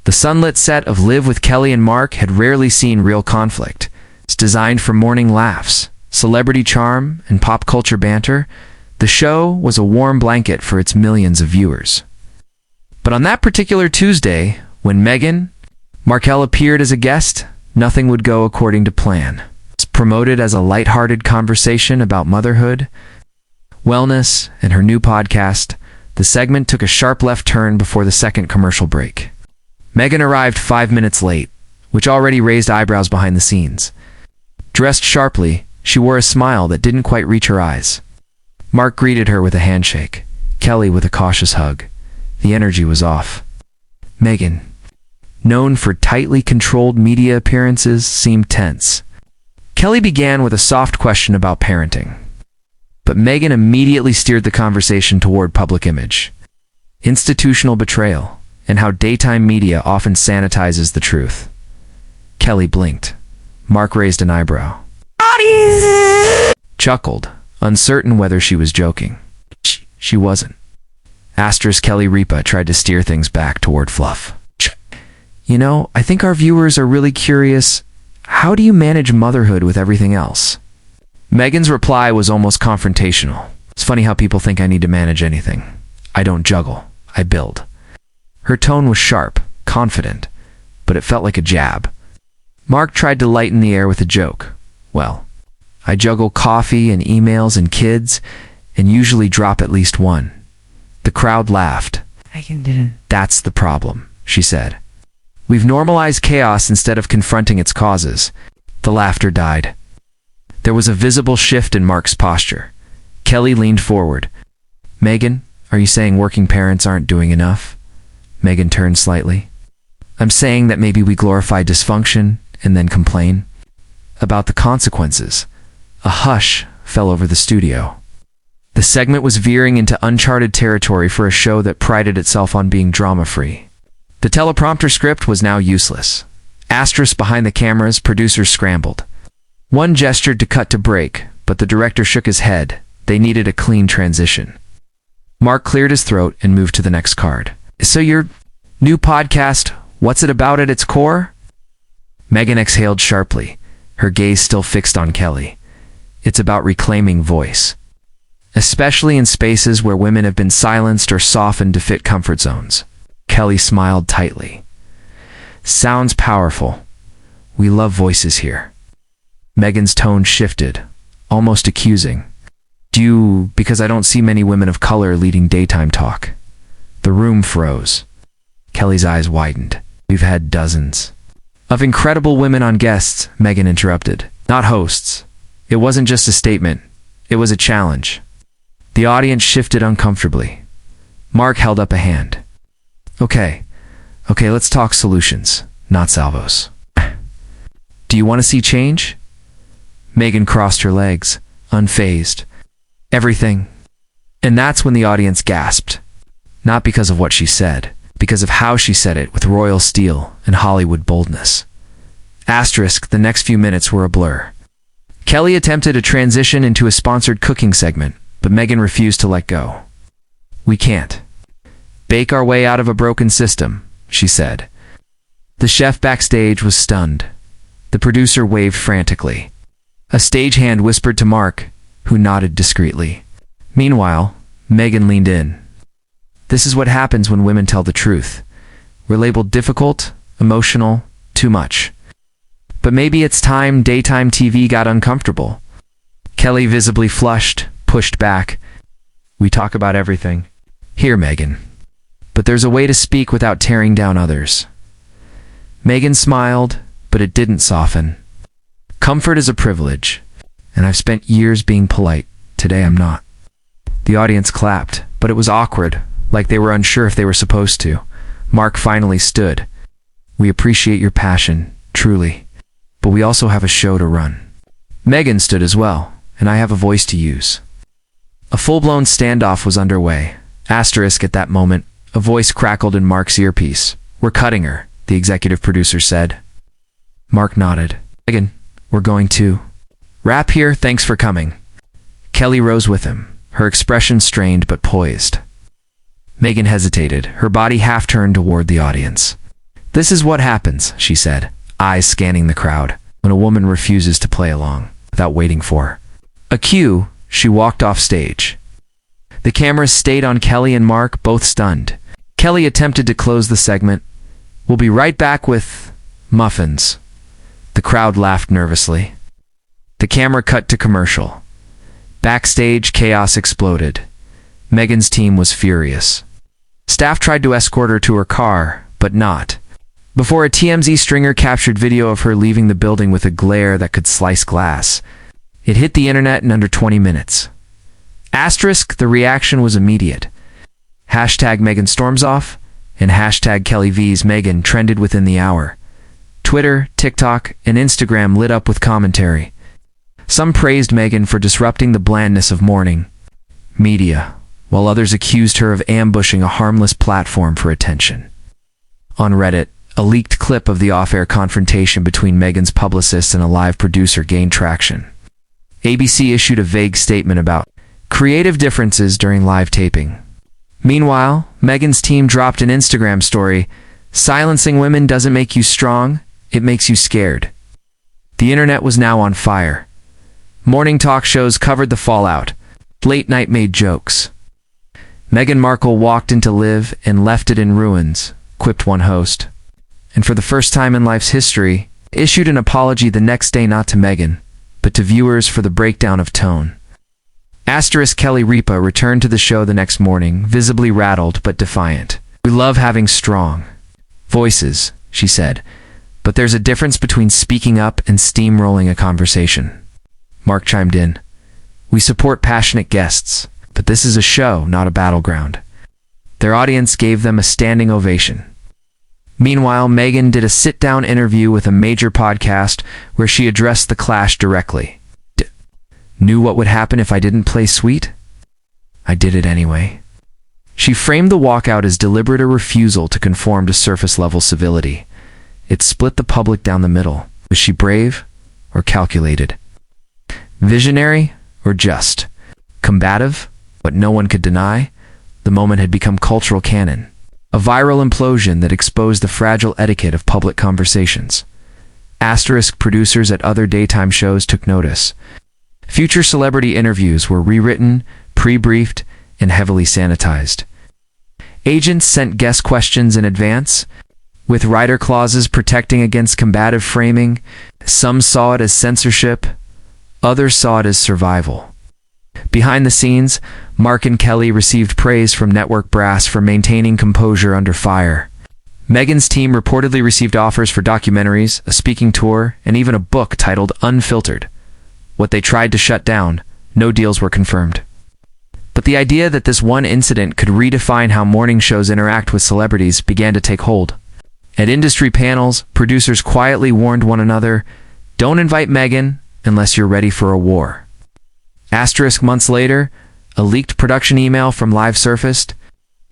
The sunlit set of Live with Kelly and Mark had rarely seen real conflict. It's designed for morning laughs, celebrity charm, and pop culture banter. The show was a warm blanket for its millions of viewers. But on that particular Tuesday, when Meghan Markle appeared as a guest, nothing would go according to plan. It's promoted as a lighthearted conversation about motherhood, wellness, and her new podcast. The segment took a sharp left turn before the second commercial break. Meghan arrived 5 minutes late, which already raised eyebrows behind the scenes. Dressed sharply, she wore a smile that didn't quite reach her eyes. Mark greeted her with a handshake, Kelly with a cautious hug. The energy was off. Meghan, known for tightly controlled media appearances, seemed tense. Kelly began with a soft question about parenting, but Meghan immediately steered the conversation toward public image, institutional betrayal, and how daytime media often sanitizes the truth. Kelly blinked. Mark raised an eyebrow. Chuckled, uncertain whether she was joking. She wasn't. Kelly Ripa tried to steer things back toward fluff. You know, I think our viewers are really curious. How do you manage motherhood with everything else? Meghan's reply was almost confrontational. It's funny how people think I need to manage anything. I don't juggle. I build. Her tone was sharp, confident, but it felt like a jab. Mark tried to lighten the air with a joke. Well, I juggle coffee and emails and kids, and usually drop at least one. The crowd laughed. That's the problem, she said. We've normalized chaos instead of confronting its causes. The laughter died. There was a visible shift in Mark's posture. Kelly leaned forward. Meghan, are you saying working parents aren't doing enough? Meghan turned slightly. I'm saying that maybe we glorify dysfunction and then complain about the consequences. A hush fell over the studio. The segment was veering into uncharted territory for a show that prided itself on being drama-free. The teleprompter script was now useless. Asterisk behind the cameras, producers scrambled. One gestured to cut to break, but the director shook his head. They needed a clean transition. Mark cleared his throat and moved to the next card. So your new podcast, what's it about at its core? Meghan exhaled sharply, her gaze still fixed on Kelly. It's about reclaiming voice, especially in spaces where women have been silenced or softened to fit comfort zones. Kelly smiled tightly. Sounds powerful. We love voices here. Meghan's tone shifted, almost accusing. Because I don't see many women of color leading daytime talk. The room froze. Kelly's eyes widened. We've had dozens of incredible women on guests, Meghan interrupted. Not hosts. It wasn't just a statement. It was a challenge. The audience shifted uncomfortably. Mark held up a hand. Okay, let's talk solutions, not salvos. Do you want to see change? Meghan crossed her legs, unfazed. Everything. And that's when the audience gasped. Not because of what she said, because of how she said it with royal steel and Hollywood boldness. Asterisk, the next few minutes were a blur. Kelly attempted a transition into a sponsored cooking segment, but Meghan refused to let go. We can't bake our way out of a broken system, she said. The chef backstage was stunned. The producer waved frantically. A stagehand whispered to Mark, who nodded discreetly. Meanwhile, Meghan leaned in. This is what happens when women tell the truth. We're labeled difficult, emotional, too much. But maybe it's time daytime TV got uncomfortable. Kelly visibly flushed, pushed back. We talk about everything. Here, Meghan. But there's a way to speak without tearing down others. Meghan smiled, but it didn't soften. Comfort is a privilege, and I've spent years being polite. Today I'm not. The audience clapped, but it was awkward, like they were unsure if they were supposed to. Mark finally stood. We appreciate your passion, truly, but we also have a show to run. Meghan stood as well, and I have a voice to use. A full-blown standoff was underway. Asterisk at that moment, a voice crackled in Mark's earpiece. We're cutting her, the executive producer said. Mark nodded. Meghan, we're going to wrap here, thanks for coming. Kelly rose with him, her expression strained but poised. Meghan hesitated, her body half turned toward the audience. "This is what happens," she said, eyes scanning the crowd, when a woman refuses to play along without waiting for a cue. She walked off stage. The cameras stayed on Kelly and Mark, both stunned. Kelly attempted to close the segment. "We'll be right back with muffins." The crowd laughed nervously. The camera cut to commercial. Backstage, chaos exploded. Meghan's team was furious. Staff tried to escort her to her car, but not before a TMZ stringer captured video of her leaving the building with a glare that could slice glass. It hit the internet in under 20 minutes. The reaction was immediate. Hashtag Meghan storms off and hashtag Kelly vs Meghan trended within the hour. Twitter, TikTok, and Instagram lit up with commentary. Some praised Meghan for disrupting the blandness of mourning media, while others accused her of ambushing a harmless platform for attention. On Reddit, a leaked clip of the off-air confrontation between Meghan's publicist and a live producer gained traction. ABC issued a vague statement about creative differences during live taping. Meanwhile, Meghan's team dropped an Instagram story, "Silencing women doesn't make you strong, it makes you scared." The internet was now on fire. Morning talk shows covered the fallout. Late night made jokes. "Meghan Markle walked into live and left it in ruins," quipped one host. And for the first time in life's history, issued an apology the next day, not to Meghan, but to viewers for the breakdown of tone. Kelly Ripa returned to the show the next morning, visibly rattled but defiant. "We love having strong voices," she said, "but there's a difference between speaking up and steamrolling a conversation." Mark chimed in, "We support passionate guests, but this is a show, not a battleground." Their audience gave them a standing ovation. Meanwhile, Meghan did a sit-down interview with a major podcast where she addressed the clash directly. "Knew what would happen if I didn't play sweet? I did it anyway." She framed the walkout as deliberate a refusal to conform to surface-level civility. It split the public down the middle. Was she brave or calculated? Visionary or just combative? What no one could deny, the moment had become cultural canon. A viral implosion that exposed the fragile etiquette of public conversations. Producers at other daytime shows took notice. Future celebrity interviews were rewritten, pre-briefed, and heavily sanitized. Agents sent guest questions in advance, with writer clauses protecting against combative framing. Some saw it as censorship, others saw it as survival. Behind the scenes, Mark and Kelly received praise from network brass for maintaining composure under fire. Meghan's team reportedly received offers for documentaries, a speaking tour, and even a book titled Unfiltered. What they tried to shut down, no deals were confirmed. But the idea that this one incident could redefine how morning shows interact with celebrities began to take hold. At industry panels, producers quietly warned one another, "Don't invite Meghan unless you're ready for a war." Months later, a leaked production email from Live surfaced.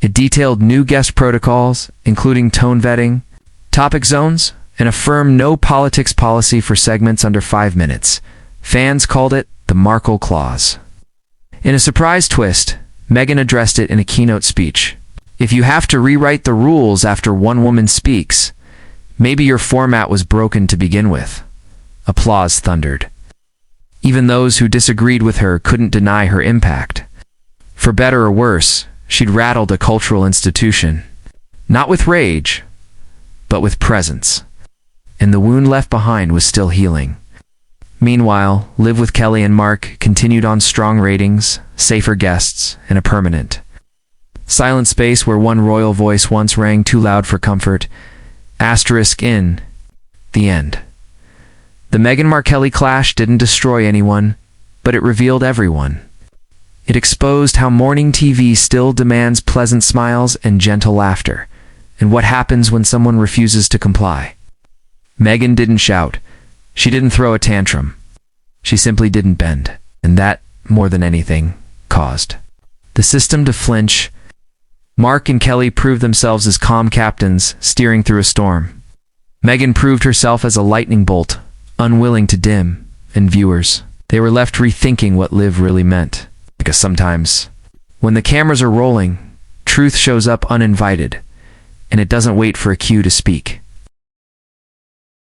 It detailed new guest protocols, including tone vetting, topic zones, and a firm no politics policy for segments under 5 minutes. Fans called it the Markle Clause. In a surprise twist, Meghan addressed it in a keynote speech. "If you have to rewrite the rules after one woman speaks, maybe your format was broken to begin with." Applause thundered. Even those who disagreed with her couldn't deny her impact. For better or worse, she'd rattled a cultural institution. Not with rage, but with presence. And the wound left behind was still healing. Meanwhile, Live with Kelly and Mark continued on strong ratings, safer guests, and a permanent silent space where one royal voice once rang too loud for comfort. In the end. The Meghan Markle clash didn't destroy anyone, but it revealed everyone. It exposed how morning TV still demands pleasant smiles and gentle laughter, and what happens when someone refuses to comply. Meghan didn't shout. She didn't throw a tantrum. She simply didn't bend, and that, more than anything, caused the system to flinch. Mark and Kelly proved themselves as calm captains, steering through a storm. Meghan proved herself as a lightning bolt, unwilling to dim, and viewers, they were left rethinking what Live really meant. Because sometimes, when the cameras are rolling, truth shows up uninvited. and it doesn't wait for a cue to speak.